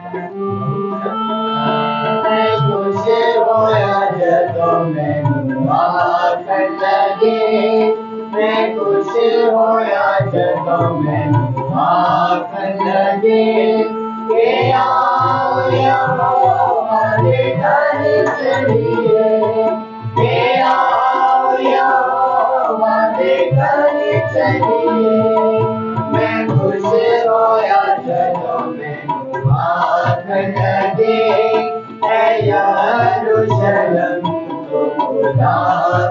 मैं खुश होया जदों मैनू आखण लगे, मैं खुश होया जदों मैनू आखण लगे कि आओ यहोवा दे घर चलिए, कि आओ यहोवा दे घर चलिए। मैं खुश होया जदों मैनू आखण लगे, ऐ यरूशलेम तो खुदा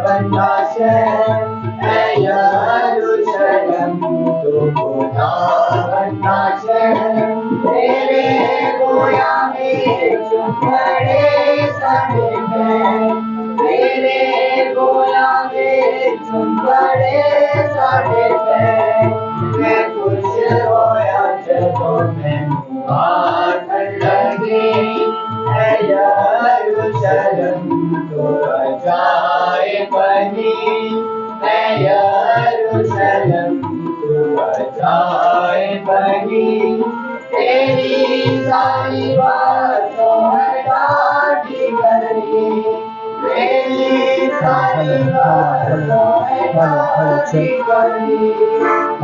बंदा शहर, ऐ यरूशलेम तो खुदा बंदा शहर। तेरे गोया में चुम्बड़े सारे पैर, तेरे गोया में चुम्बड़े सारे पैर। मैं खुश होया जदों मैनू आखण लगे, ऐ यरूशलेम तो अजाइब बनी, ऐ यरूशलेम तो अजाइब बनी। तेरी सारी बातों है डाटी करी, तेरी सारी बातों है डाटी करी।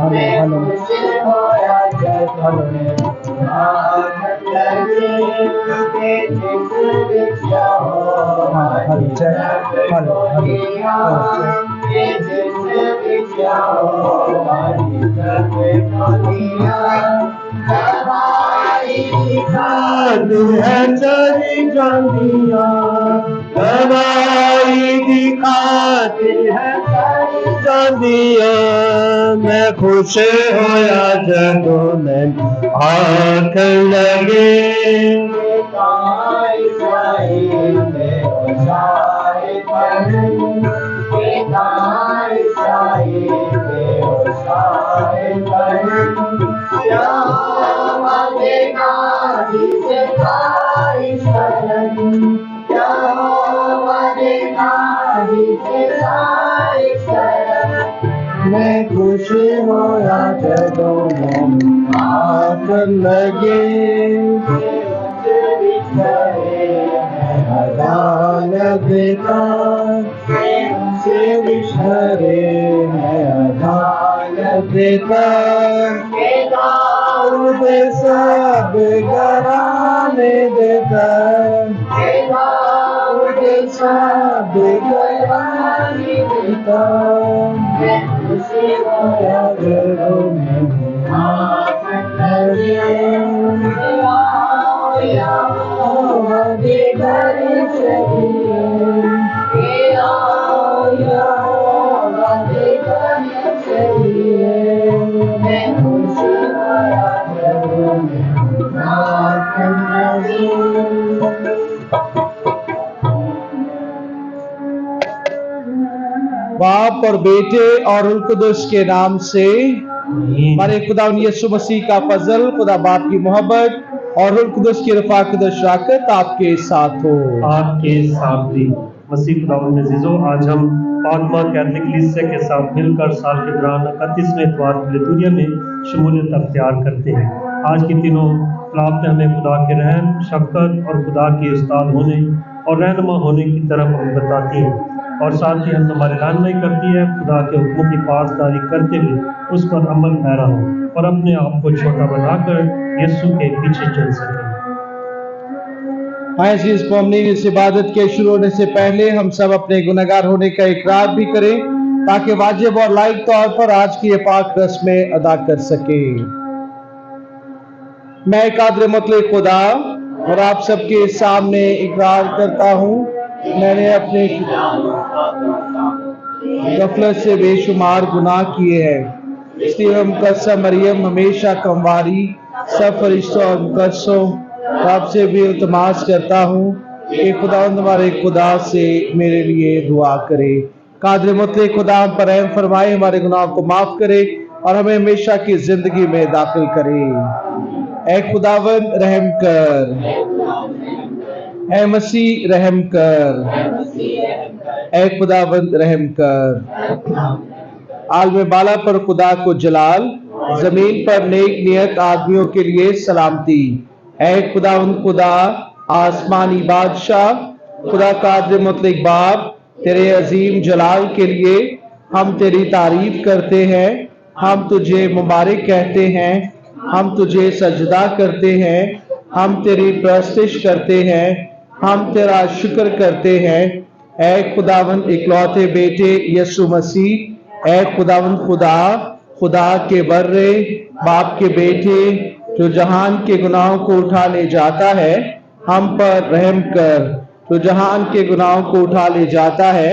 मैं खुश होया जदों मैनू आखण लगे, कि जिस विच यहोवा दी जग खोलिया, कि जिस विच यहोवा दी जग खोलिया। गवाही दिखाती है चली जांदियां, गवाही दिखाती है चली जांदियां। मैं खुश होया जदों मैनू आखण लगे, इस्राएल में होशाए बनी, इस्राएल में होशाए बनी। यहोवा देगा जिसे खाई शरण, यहोवा देगा जिसे खाई शरण। मैं खुश होया जदों मैनू आखण लगे, अदालत का से बिछड़े है अदालत का। दाऊद सब घराने देता, दाऊद सब घराने देता। मैं खुश होया जदों मैनू आखण लगे, यहोवा दे घर चलिए, कि आओ यहोवा दे घर चलिए। मैं खुश होया जदों मैनू आखण लगे। बाप और बेटे और रूह कुदुस के नाम से। हमारे खुदा यीशु मसीह का फजल, खुदा बाप की मोहब्बत और रूह कुदुस की रफ़ाक़त और शराकत आपके साथ हो। आपके साथ भी। मसीह खुदावंद अज़ीज़ों, आज हम फातिमा कैथोलिक कलीसिया के साथ मिलकर साल के दौरान 31वें इतवार की लितूरिया में शमूलियत अख्तियार करते हैं। आज के तीनों क्लाब में हमें खुदा के रहम, शफ़क़त और खुदा के उस्ताद होने और रहनुमा होने की तरफ हमें बताती है, और साथ ही हम हमारी रहनुमाई करती है खुदा के हुक्मों की पासदारी करते हुए उस पर अमल पैरा हो और अपने आप को छोटा बनाकर यीशु के पीछे चल सके। आइए इस मौमनी इस इबादत के शुरू होने से पहले हम सब अपने गुनहगार होने का इकरार भी करें, ताकि वाजिब और लायक तौर पर आज की ये पाक रस्में अदा कर सके। मैं कादिर मुतलक खुदा और आप सबके सामने इकरार करता हूँ, मैंने अपने गफलत से बेशुमार गुनाह किए हैं, इसलिए मुकद्दस मरियम हमेशा कमवारी सब फरिश्तों और मुकद्दसों आपसे भी इल्तिमास करता हूँ कि खुदावंद हमारे खुदा से मेरे लिए दुआ करे। कादिर मुतलक खुदा हम पर रहम फरमाए, हमारे गुनाहों को माफ करे और हमें हमेशा की जिंदगी में दाखिल करे। ऐ खुदावंद रहम कर, ऐ मसीह रहम कर, ऐ खुदावंद रहम कर। आलम बाला पर खुदा को जलाल, जमीन पर नेक नियत आदमियों के लिए सलामती। ऐ खुदावंद खुदा, आसमानी बादशाह, खुदा कादिर मुतलक बाप, तेरे अजीम जलाल के लिए हम तेरी तारीफ करते हैं। हम तुझे मुबारक कहते हैं, हम तुझे सजदा करते हैं, हम तेरी प्रस्तिश करते हैं, हम तेरा शुक्र करते हैं। ऐ खुदावंद इकलौते बेटे यीशु मसीह, ऐ खुदावंद खुदा, खुदा के बर्रे, बाप के बेटे, जो जहान के गुनाहों को उठा ले जाता है, हम पर रहम कर। जो जहान के गुनाहों को उठा ले जाता है,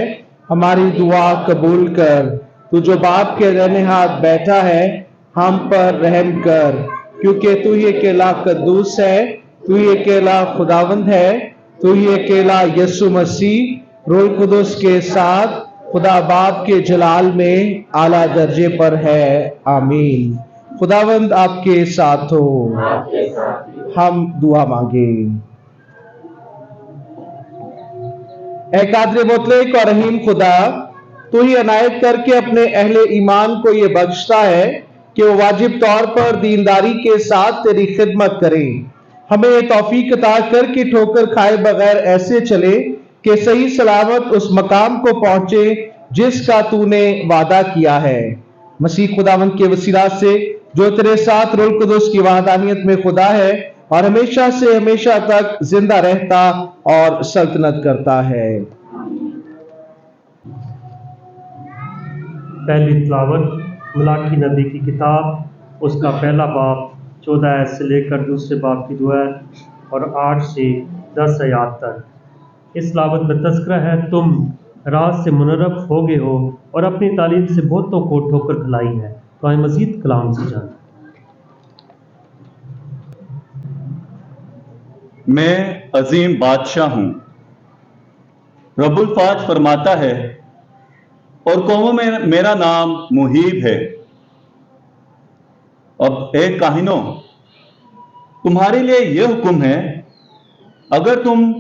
हमारी दुआ कबूल कर। तू जो बाप के दाहिने हाथ बैठा है, हम पर रहम कर, क्योंकि तू ही अकेला कद्दूस है, तू ही अकेला खुदावंद है, तू ही अकेला यीशु मसीह रूह कुदुस के साथ खुदा बाप के जलाल में आला दर्जे पर है। आमीन। खुदावंद आपके साथ हो। हम दुआ मांगे। ऐ कादिर मुतलक और रहीम खुदा, तू ही अनायत करके अपने अहले ईमान को ये बख्शता है कि वो वाजिब तौर पर दीनदारी के साथ तेरी खिदमत करें। हमें ये तौफीक अता कर कि ठोकर खाए बगैर ऐसे चले कि सही सलामत उस मकाम को पहुंचे जिसका तूने वादा किया है। मसीह खुदावंद के वसीला से जो तेरे साथ रूह कुदुस की वहदानियत में खुदा है और हमेशा से हमेशा तक जिंदा रहता और सल्तनत करता है। पहली तिलावत मलाकी नबी की किताब, उसका पहला बाब 14 आयत से लेकर दूसरे बाब की दुआ और 8 से 10 आयत तक। इस तिलावत में तज़किरा है, तुम रात से मुनरफ हो गए हो और अपनी तालीम से बहुतों को ठोकर खिलाई है। तो आइए मजीद कलाम से जान। मैं अजीम बादशाह हूँ। रब्बुल फाज फरमाता है, और कौमों में मेरा नाम मुहीब है। अब ए काहिनों, तुम्हारे लिए यह हुक्म है, अगर तुम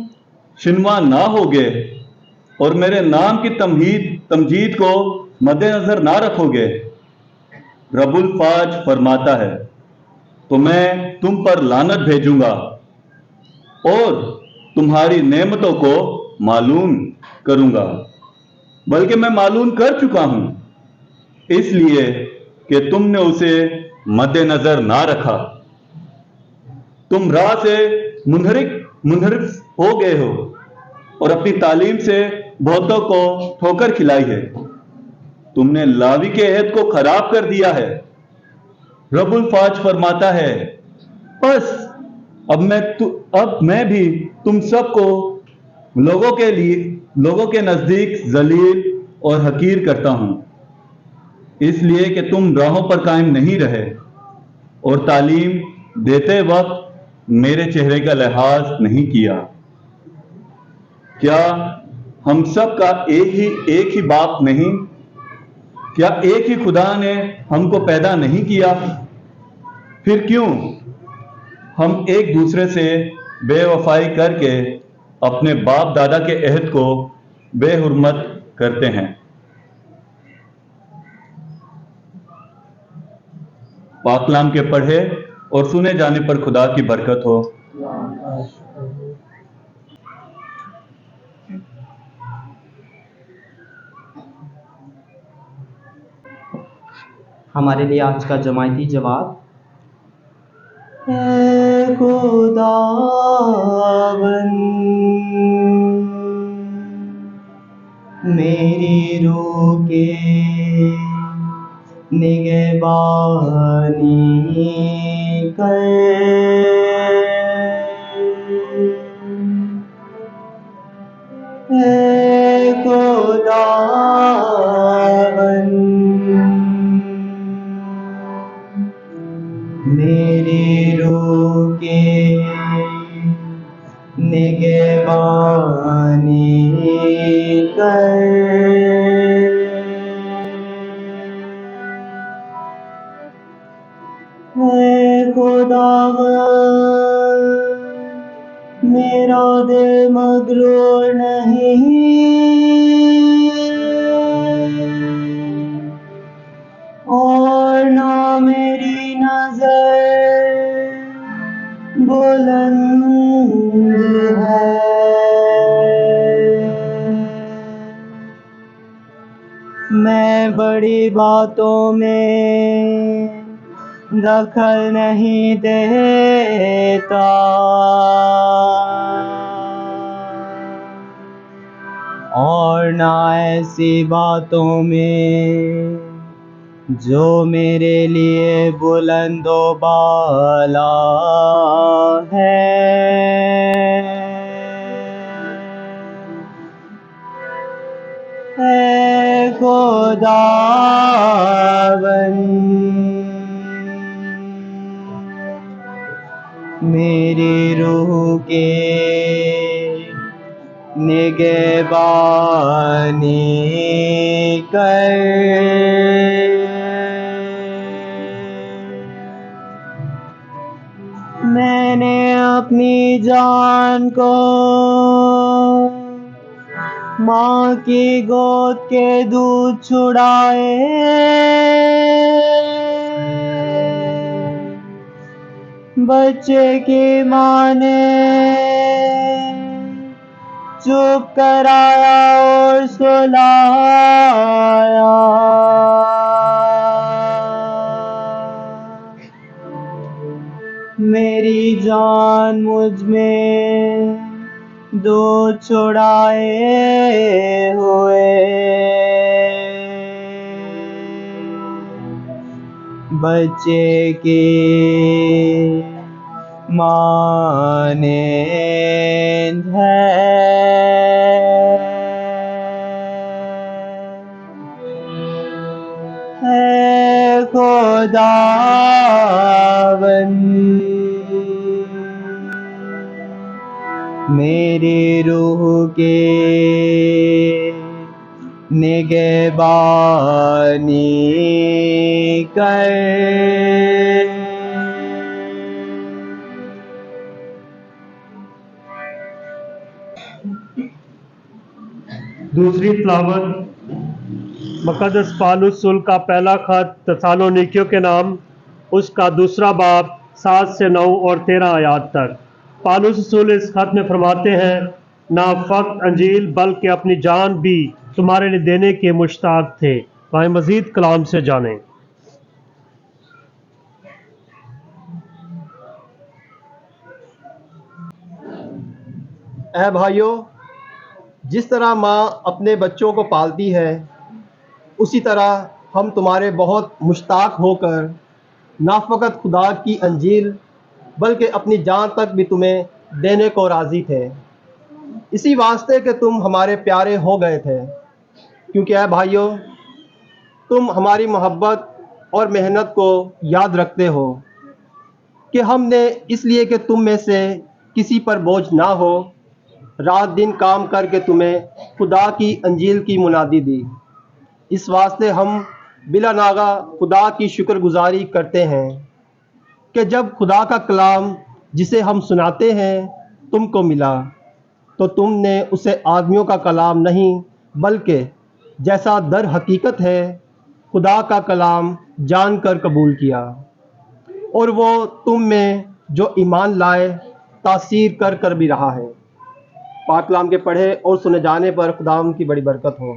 शिनवा ना होगे और मेरे नाम की तमजीद को मद्देनजर ना रखोगे, रब्बुल फाज फरमाता है, तो मैं तुम पर लानत भेजूंगा और तुम्हारी नेमतों को मालूम करूंगा। बल्कि मैं मालूम कर चुका हूं, इसलिए कि तुमने उसे मद्देनजर ना रखा। तुम राह से मुनहरिफ हो गए हो और अपनी तालीम से बहुतों को ठोकर खिलाई है। तुमने लावी के अहद को खराब कर दिया है। रब्बुल फाज फरमाता है, बस अब मैं भी तुम सबको लोगों के नजदीक जलील और हकीर करता हूं, इसलिए कि तुम राहों पर कायम नहीं रहे और तालीम देते वक्त मेरे चेहरे का लिहाज नहीं किया। क्या हम सब का एक ही बाप नहीं? क्या एक ही खुदा ने हमको पैदा नहीं किया? फिर क्यों हम एक दूसरे से बेवफाई करके अपने बाप दादा के अहद को बेहुरमत करते हैं? पाकलाम के पढ़े और सुने जाने पर खुदा की बरकत हो। हमारे लिए आज का जमायती जवाब, ऐ खुदावन मेरी रूह के निगहबानी कर, ऐ खुदावन मेरी रूह के निगहबानी कर। ऐ खुदावन मेरा दिल मगरूर नहीं और ना मेरी नजर बुलंद है। मैं बड़ी बातों में दखल नहीं देता, और ना ऐसी बातों में जो मेरे लिए बुलंदो बाला है। ऐ खुदावन, मेरी रूह के निगहबानी कर। मैंने अपनी जान को माँ की गोद के दूध छुड़ाए बच्चे की माँ ने चुप कराया और सुलाया। मेरी जान मुझ में दूध छुड़ाए हुए बच्चे की मानेंद है खुदावन, मेरी रूह के निगहबानी कर। दूसरी तिलावत मुक़द्दस पौलुस रसूल का पहला खत तस्सलुनीकियों के नाम, उसका दूसरा बाब 7 से 9 और 13 आयात तक। पौलुस रसूल इस खत में फरमाते हैं, ना फ़क़्त अंजील बल्कि अपनी जान भी तुम्हारे लिए देने के मुश्ताक थे। वह मज़ीद कलाम से जानें। ऐ भाइयों, जिस तरह माँ अपने बच्चों को पालती है, उसी तरह हम तुम्हारे बहुत मुश्ताक होकर ना फ़क़त खुदा की अंजील बल्कि अपनी जान तक भी तुम्हें देने को राज़ी थे, इसी वास्ते कि तुम हमारे प्यारे हो गए थे। क्योंकि ऐ भाइयों, तुम हमारी मोहब्बत और मेहनत को याद रखते हो कि हमने इसलिए कि तुम में से किसी पर बोझ ना हो, रात दिन काम करके तुम्हें खुदा की अंजील की मुनादी दी। इस वास्ते हम बिला नागा खुदा की शुक्रगुजारी करते हैं कि जब खुदा का कलाम जिसे हम सुनाते हैं तुमको मिला, तो तुमने उसे आदमियों का कलाम नहीं बल्कि जैसा दर हकीकत है खुदा का कलाम जानकर कबूल किया, और वो तुम में जो ईमान लाए तासीर कर कर भी रहा है। पाक कलाम के पढ़े और सुने जाने पर खुदा की बड़ी बरकत हो।